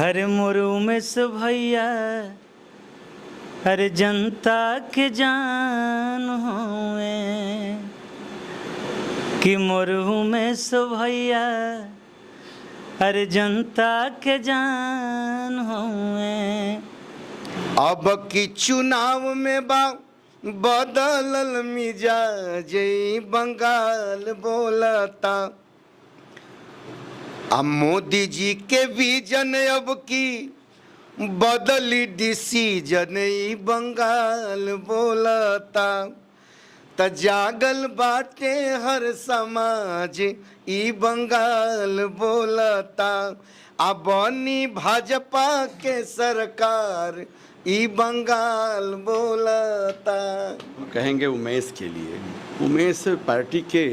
हर मुरु में से भैया हर जनता के जान हुए कि मुरु में से भैया हर जनता के जान हुए। अब की चुनाव में बदलल मिजाज बंगाल बोलता। अब मोदी जी के विजन अब की बदली डिसीजन बंगाल बोलता। त जागल बाटे हर समाज बंगाल बोलता। अब बनी भाजपा के सरकार बंगाल बोलता। कहेंगे उमेश के लिए, उमेश पार्टी के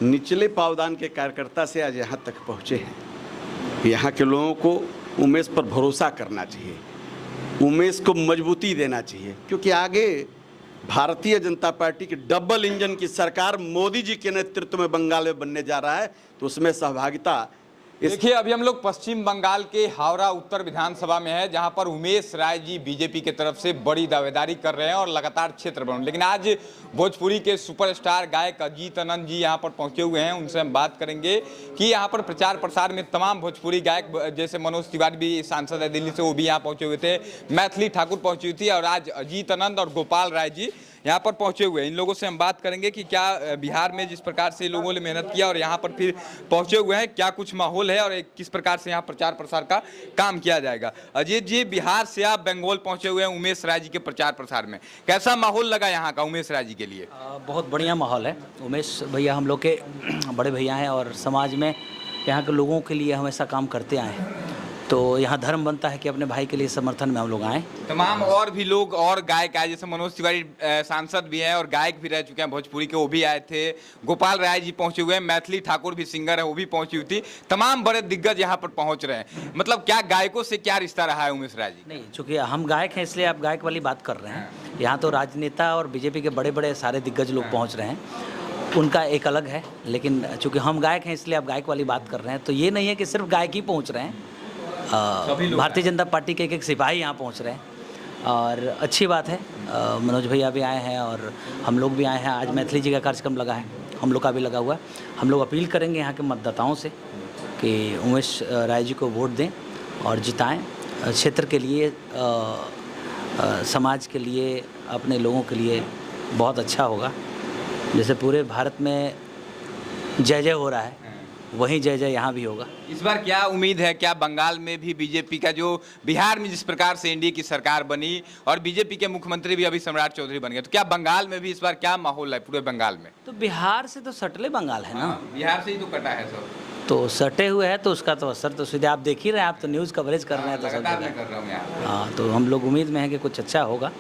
निचले पावदान के कार्यकर्ता से आज यहाँ तक पहुँचे हैं। यहाँ के लोगों को उमेश पर भरोसा करना चाहिए, उमेश को मजबूती देना चाहिए, क्योंकि आगे भारतीय जनता पार्टी की डबल इंजन की सरकार मोदी जी के नेतृत्व में बंगाल में बनने जा रहा है, तो उसमें सहभागिता। देखिए, अभी हम लोग पश्चिम बंगाल के हावड़ा उत्तर विधानसभा में है, जहां पर उमेश राय जी बीजेपी की तरफ से बड़ी दावेदारी कर रहे हैं और लगातार क्षेत्र बन। लेकिन आज भोजपुरी के सुपरस्टार गायक अजीत आनंद जी यहां पर पहुंचे हुए हैं, उनसे हम बात करेंगे कि यहां पर प्रचार प्रसार में तमाम भोजपुरी गायक जैसे मनोज तिवारी भी सांसद है दिल्ली से, वो भी यहाँ पहुंचे हुए थे, मैथिली ठाकुर पहुंची हुई थी, और आज अजीत आनंद और गोपाल राय जी यहाँ पर पहुंचे हुए हैं। इन लोगों से हम बात करेंगे कि क्या बिहार में जिस प्रकार से लोगों ने मेहनत किया और यहाँ पर फिर पहुंचे हुए हैं, क्या कुछ माहौल है और किस प्रकार से यहाँ प्रचार प्रसार का काम किया जाएगा। अजीत जी, बिहार से आप बंगाल पहुंचे हुए हैं उमेश राय जी के प्रचार प्रसार में, कैसा माहौल लगा यहाँ का उमेश राय जी के लिए? बहुत बढ़िया माहौल है। उमेश भैया हम लोग के बड़े भैया हैं और समाज में यहाँ के लोगों के लिए हमेशा काम करते आए हैं, तो यहाँ धर्म बनता है कि अपने भाई के लिए समर्थन में हम लोग आए। तमाम और भी लोग और गायक आए, जैसे मनोज तिवारी सांसद भी हैं और गायक भी रह चुके हैं भोजपुरी के, वो भी आए थे। गोपाल राय जी पहुंचे हुए हैं, मैथिली ठाकुर भी सिंगर है, वो भी पहुंची हुई थी। तमाम बड़े दिग्गज यहाँ पर पहुंच रहे हैं। मतलब क्या गायकों से क्या रिश्ता रहा है उमेश राय जी? नहीं, चूँकि हम गायक हैं इसलिए आप गायक वाली बात कर रहे हैं। यहाँ तो राजनेता और बीजेपी के बड़े बड़े सारे दिग्गज लोग पहुँच रहे हैं, उनका एक अलग है। लेकिन चूँकि हम गायक हैं इसलिए आप गायक वाली बात कर रहे हैं, तो ये नहीं है कि सिर्फ गायक ही पहुँच रहे हैं, भारतीय जनता पार्टी के एक सिपाही यहाँ पहुँच रहे हैं और अच्छी बात है। मनोज भैया भी आए हैं और हम लोग भी आए हैं। आज मैथिली जी का कार्यक्रम लगा है, हम लोग का भी लगा हुआ है। हम लोग अपील करेंगे यहाँ के मतदाताओं से कि उमेश राय जी को वोट दें और जिताएं। क्षेत्र के लिए, समाज के लिए, अपने लोगों के लिए बहुत अच्छा होगा। जैसे पूरे भारत में जय जय हो रहा है, वहीं जय जय यहाँ भी होगा। इस बार क्या उम्मीद है, क्या बंगाल में भी बीजेपी का, जो बिहार में जिस प्रकार से एनडीए की सरकार बनी और बीजेपी के मुख्यमंत्री भी अभी सम्राट चौधरी बन गए, तो क्या बंगाल में भी इस बार क्या माहौल है पूरे बंगाल में? तो बिहार से तो सटले बंगाल है ना, बिहार से ही तो कटा है सब, तो सटे हुए है, तो उसका तो असर तो सीधे आप देख ही रहे हैं। आप तो न्यूज़ कवरेज कर रहे हैं, तो सब लगातार मैं कर रहा हूँ यहाँ। हाँ, तो हम लोग उम्मीद में हैं कि कुछ अच्छा होगा।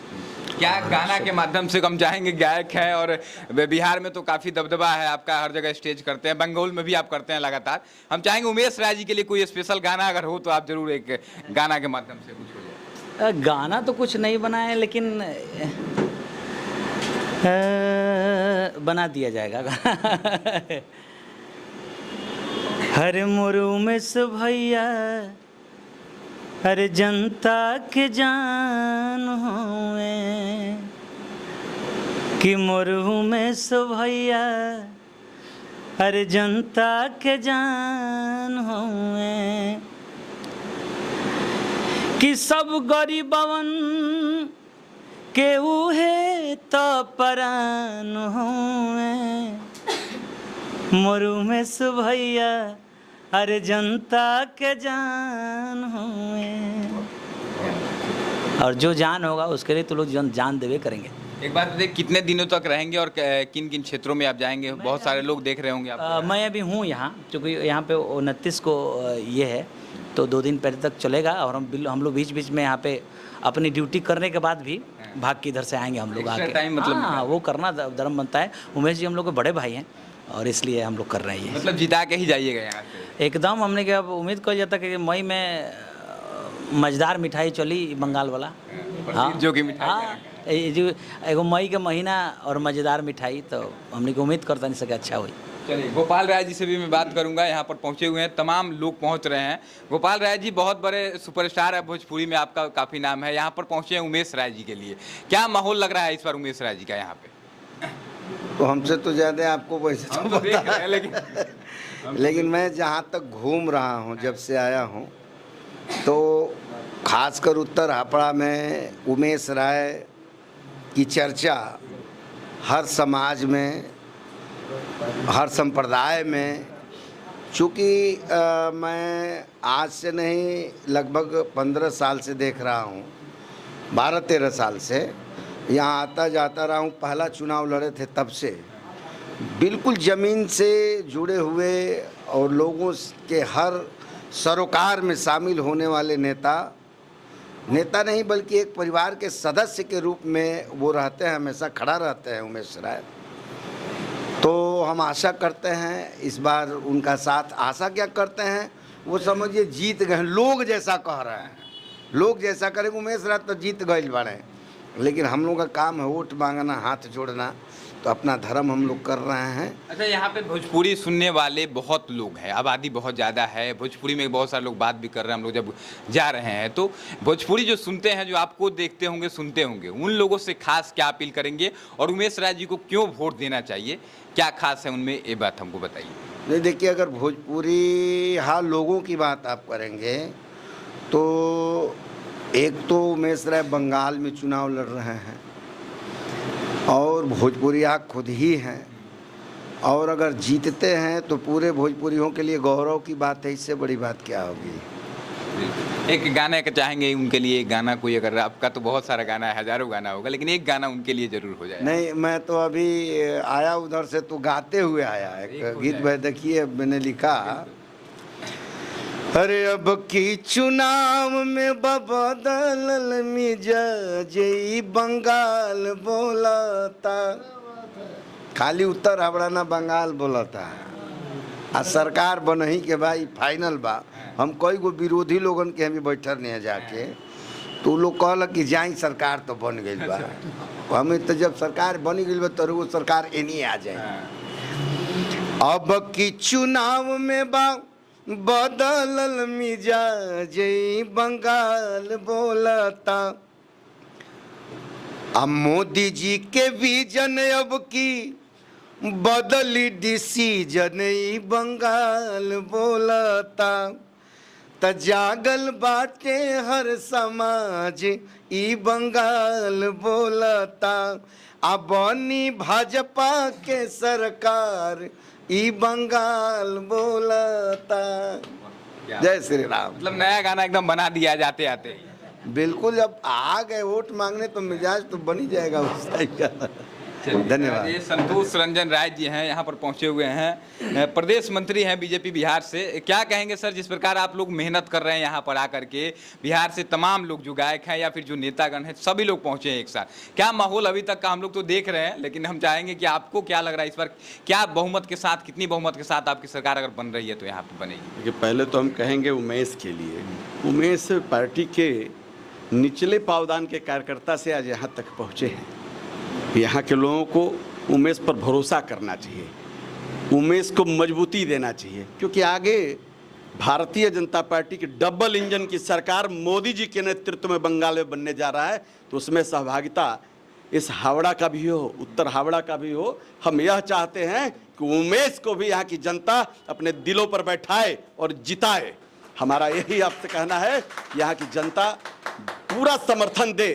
क्या गाना के माध्यम से हम चाहेंगे, गायक है और बिहार में तो काफ़ी दबदबा है आपका, हर जगह स्टेज करते हैं, बंगाल में भी आप करते हैं लगातार। हम चाहेंगे उमेश राय जी के लिए कोई स्पेशल गाना अगर हो तो आप जरूर एक गाना के माध्यम से कुछ हो जाए। गाना तो कुछ नहीं बनाए, लेकिन बना दिया जाएगा। हर मुरु में से भैया हर जनता के जान हुए कि मुरु में से भैया हर जनता के जान हुए कि सब गरीबवन के उहे तो परान हुए। मुरु में से भैया हर जनता के जान हुए, और जो जान होगा उसके लिए तो लोग जान देवे करेंगे। एक बात बताइए, कितने दिनों तक रहेंगे और किन किन क्षेत्रों में आप जाएंगे? बहुत सारे लोग देख रहे होंगे आप। मैं अभी हूँ यहाँ, क्योंकि यहाँ पे 29 को ये है, तो 2 दिन पहले तक चलेगा। और हम लोग बीच बीच में यहाँ पे अपनी ड्यूटी करने के बाद भी भाग के इधर से आएंगे हम लोग आके। टाइम मतलब हाँ, वो करना धर्म बनता है। उमेश जी हम लोग के बड़े भाई हैं और इसलिए हम लोग कर रहे हैं। मतलब जिता के ही जाइएगा यहाँ से? एकदम। हमने क्या उम्मीद कर जाता कि मई में मज़ेदार मिठाई चली बंगाल वाला। हाँ, जो कि मिठाई, हाँ, जो एगो मई के महीना और मज़ेदार मिठाई, तो हमने को उम्मीद करता नहीं सके अच्छा हुई। चलिए, गोपाल राय जी से भी मैं बात करूंगा। यहाँ पर पहुंचे हुए हैं, तमाम लोग पहुंच रहे हैं। गोपाल राय जी बहुत बड़े सुपरस्टार है भोजपुरी में, आपका काफ़ी नाम है। यहाँ पर पहुंचे हैं उमेश राय जी के लिए। क्या माहौल लग रहा है इस बार उमेश राय जी का यहाँ पे? तो हमसे तो ज़्यादा आपको वैसे हम तो तो देख पता रहे हैं, है। लेकिन मैं जहाँ तक घूम रहा हूँ, जब से आया हूँ, तो खासकर उत्तर हापड़ा में उमेश राय की चर्चा हर समाज में, हर संप्रदाय में, चूँकि मैं आज से नहीं लगभग 15 साल से देख रहा हूँ, 12-13 साल से यहाँ आता जाता रहा हूँ। पहला चुनाव लड़े थे तब से बिल्कुल ज़मीन से जुड़े हुए और लोगों के हर सरोकार में शामिल होने वाले नेता नहीं बल्कि एक परिवार के सदस्य के रूप में वो रहते हैं, हमेशा खड़ा रहते हैं उमेश राय। तो हम आशा करते हैं इस बार उनका साथ। आशा क्या करते हैं, वो समझिए जीत गए। लोग जैसा कह रहे हैं, लोग जैसा करेंगे, उमेश राय तो जीत गए बड़े, लेकिन हम लोग का काम है वोट मांगना, हाथ जोड़ना। तो अपना धर्म हम लोग कर रहे हैं। अच्छा, यहाँ पे भोजपुरी सुनने वाले बहुत लोग हैं, आबादी बहुत ज़्यादा है। भोजपुरी में बहुत सारे लोग बात भी कर रहे हैं। हम लोग जब जा रहे हैं तो भोजपुरी जो सुनते हैं, जो आपको देखते होंगे, सुनते होंगे, उन लोगों से खास क्या अपील करेंगे और उमेश राय जी को क्यों वोट देना चाहिए? क्या खास है उनमें, ये बात हमको बताइए। नहीं, देखिए, अगर भोजपुरी लोगों की बात आप करेंगे तो एक तो उमेश राय बंगाल में चुनाव लड़ रहे हैं और भोजपुरिया खुद ही हैं, और अगर जीतते हैं तो पूरे भोजपुरियों के लिए गौरव की बात है। इससे बड़ी बात क्या होगी। एक गाना का चाहेंगे उनके लिए, एक गाना कोई, अगर आपका तो बहुत सारा गाना है, हजारों गाना होगा, लेकिन एक गाना उनके लिए जरूर हो जाए। नहीं, मैं तो अभी आया उधर से तो गाते हुए आया। एक गीत भाई देखिए मैंने लिखा, अरे अब की चुनाव में बदल मिजाज बंगाल बोलता, खाली उत्तर हावड़ा ना बंगाल बोलता। आ सरकार बनही के भाई फाइनल बा। हम कई गो विरोधी लोगन के हम बैठल नहीं जाके, तो लोग कहल कि जाई सरकार तो बन गई बा। हमें तो जब सरकार बन गई बा तो वो सरकार एनी आ जाए। अब की चुनाव में बा बदलल मिजाज बंगाल बोलता, अब मोदी जी के विजन अब की बदली डिसीजन बंगाल बोलता, त जागल बाटे हर समाज ई बंगाल बोलता, अब बनी भाजपा के सरकार ई बंगाल बोलता। जय श्री राम। मतलब नया गाना एकदम बना दिया जाते आते। बिल्कुल, जब आ गए वोट मांगने तो मिजाज तो बन ही जाएगा उस टाइप का। धन्यवाद। ये संतोष रंजन राय जी हैं, यहाँ पर पहुँचे हुए हैं, प्रदेश मंत्री हैं बीजेपी बिहार से। क्या कहेंगे सर, जिस प्रकार आप लोग मेहनत कर रहे हैं यहाँ पर आकर के, बिहार से तमाम लोग जो गायक हैं या फिर जो नेतागण हैं, सभी लोग पहुँचे हैं एक साथ, क्या माहौल अभी तक का हम लोग तो देख रहे हैं, लेकिन हम चाहेंगे कि आपको क्या लग रहा है इस बार, क्या बहुमत के साथ, कितनी बहुमत के साथ आपकी सरकार अगर बन रही है तो यहाँ पर बनेगी? देखिए, पहले तो हम कहेंगे उमेश के लिए, उमेश पार्टी के निचले पावदान के कार्यकर्ता से आज यहाँ तक पहुँचे हैं। यहाँ के लोगों को उमेश पर भरोसा करना चाहिए, उमेश को मजबूती देना चाहिए, क्योंकि आगे भारतीय जनता पार्टी की डबल इंजन की सरकार मोदी जी के नेतृत्व में बंगाल में बनने जा रहा है। तो उसमें सहभागिता इस हावड़ा का भी हो, उत्तर हावड़ा का भी हो। हम यह चाहते हैं कि उमेश को भी यहाँ की जनता अपने दिलों पर बैठाए और जिताए। हमारा यही आपसे कहना है, यहाँ की जनता पूरा समर्थन दे।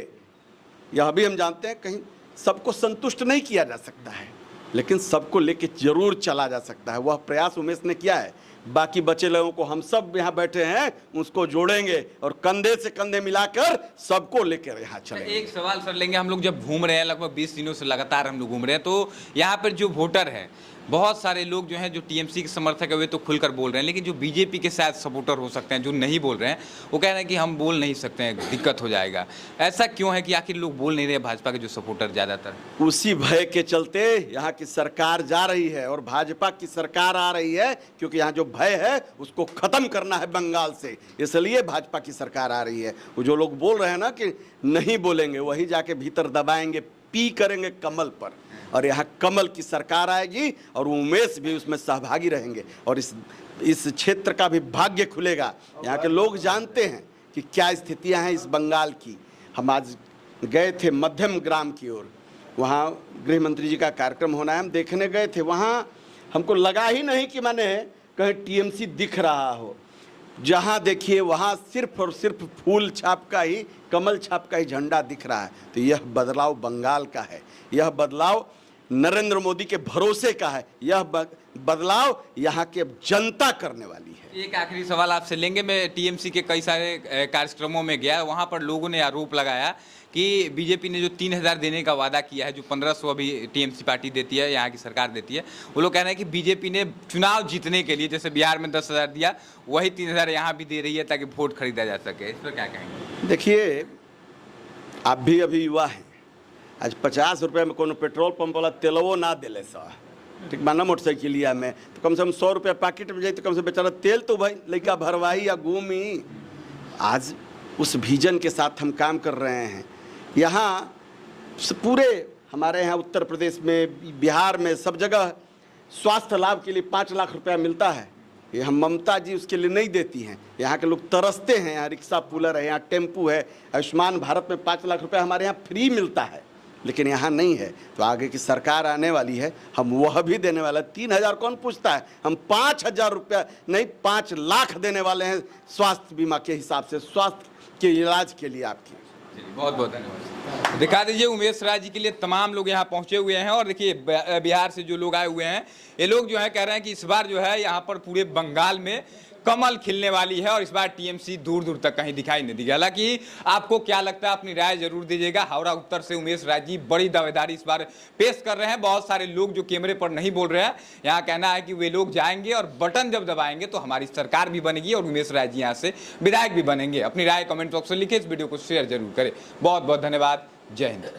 यह भी हम जानते हैं कहीं सबको संतुष्ट नहीं किया जा सकता है, लेकिन सबको लेके जरूर चला जा सकता है। वह प्रयास उमेश ने किया है। बाकी बचे लोगों को हम सब यहाँ बैठे हैं उसको जोड़ेंगे और कंधे से कंधे मिलाकर सबको लेकर यहाँ चलेंगे। एक सवाल सर लेंगे, हम लोग जब घूम रहे हैं, लगभग 20 दिनों से लगातार हम लोग घूम रहे हैं, तो यहाँ पर जो वोटर है, बहुत सारे लोग जो हैं, जो टीएमसी के समर्थक है, वे तो खुलकर बोल रहे हैं, लेकिन जो बीजेपी के शायद सपोर्टर हो सकते हैं, जो नहीं बोल रहे हैं, वो कह रहे हैं कि हम बोल नहीं सकते हैं, दिक्कत हो जाएगा। ऐसा क्यों है कि आखिर लोग बोल नहीं रहे भाजपा के जो सपोर्टर ज़्यादातर? उसी भय के चलते यहाँ की सरकार जा रही है और भाजपा की सरकार आ रही है, क्योंकि यहाँ जो भय है उसको खत्म करना है बंगाल से, इसलिए भाजपा की सरकार आ रही है। वो जो लोग बोल रहे हैं ना कि नहीं बोलेंगे, वही जाके भीतर दबाएंगे पी करेंगे कमल पर, और यहाँ कमल की सरकार आएगी और उमेश भी उसमें सहभागी रहेंगे और इस क्षेत्र का भी भाग्य खुलेगा। यहाँ के लोग जानते हैं कि क्या स्थितियाँ हैं इस बंगाल की। हम आज गए थे मध्यम ग्राम की ओर, वहाँ गृह मंत्री जी का कार्यक्रम होना है, हम देखने गए थे। वहाँ हमको लगा ही नहीं कि मैंने कहीं टीएमसी दिख रहा हो। जहाँ देखिए वहाँ सिर्फ और सिर्फ फूल छाप का ही, कमल छाप का ही झंडा दिख रहा है। तो यह बदलाव बंगाल का है, यह बदलाव नरेंद्र मोदी के भरोसे का है, यह बदलाव यहाँ के जनता करने वाली है। एक आखिरी सवाल आपसे लेंगे। मैं टीएमसी के कई सारे कार्यक्रमों में गया, वहाँ पर लोगों ने आरोप लगाया कि बीजेपी ने जो 3000 देने का वादा किया है, जो 1500 अभी टीएमसी पार्टी देती है, यहाँ की सरकार देती है, वो लोग कह रहे हैं कि बीजेपी ने चुनाव जीतने के लिए, जैसे बिहार में 10,000 दिया, वही 3000 यहाँ भी दे रही है ताकि वोट खरीदा जा सके। इस पर क्या कहेंगे? देखिए, आप भी अभी युवा हैं, आज 50 रुपये में कोनो पेट्रोल पंप वाला तेलवो ना दिले सा, ठीक माना मोटरसाइकिलिया में, तो कम से कम 100 रुपया पैकेट में जाए तो कम से बेचारा तेल तो भाई लड़का भरवाई या घूमी। आज उस विजन के साथ हम काम कर रहे हैं। यहाँ पूरे हमारे यहाँ उत्तर प्रदेश में, बिहार में, सब जगह स्वास्थ्य लाभ के लिए 5 लाख रुपया मिलता है। यहाँ ममता जी उसके लिए नहीं देती हैं। यहाँ के लोग तरसते हैं। यहाँ रिक्शा पुलर है, यहाँ टेम्पू है। आयुष्मान भारत में 5 लाख रुपया हमारे यहाँ फ्री मिलता है, लेकिन यहाँ नहीं है। तो आगे की सरकार आने वाली है, हम वह भी देने वाला है। 3000 कौन पूछता है? हम 5000 रुपया नहीं 5 लाख देने वाले हैं स्वास्थ्य बीमा के हिसाब से, स्वास्थ्य के इलाज के लिए आपकी। बहुत बहुत धन्यवाद। दिखा दीजिए उमेश राय जी के लिए तमाम लोग यहाँ पहुँचे हुए हैं। और देखिए बिहार से जो लोग आए हुए हैं, ये लोग जो है कह रहे हैं कि इस बार जो है यहाँ पर पूरे बंगाल में कमल खिलने वाली है और इस बार टीएमसी दूर दूर तक कहीं दिखाई नहीं देगी। हालांकि आपको क्या लगता है, अपनी राय जरूर दीजिएगा। हावड़ा उत्तर से उमेश राय जी बड़ी दावेदारी इस बार पेश कर रहे हैं। बहुत सारे लोग जो कैमरे पर नहीं बोल रहे हैं, यहाँ कहना है कि वे लोग जाएंगे और बटन जब दबाएंगे तो हमारी सरकार भी बनेगी और उमेश राय जी यहाँ से विधायक भी बनेंगे। अपनी राय कमेंट बॉक्स में लिखे, इस वीडियो को शेयर जरूर करें। बहुत बहुत धन्यवाद। जय हिंद।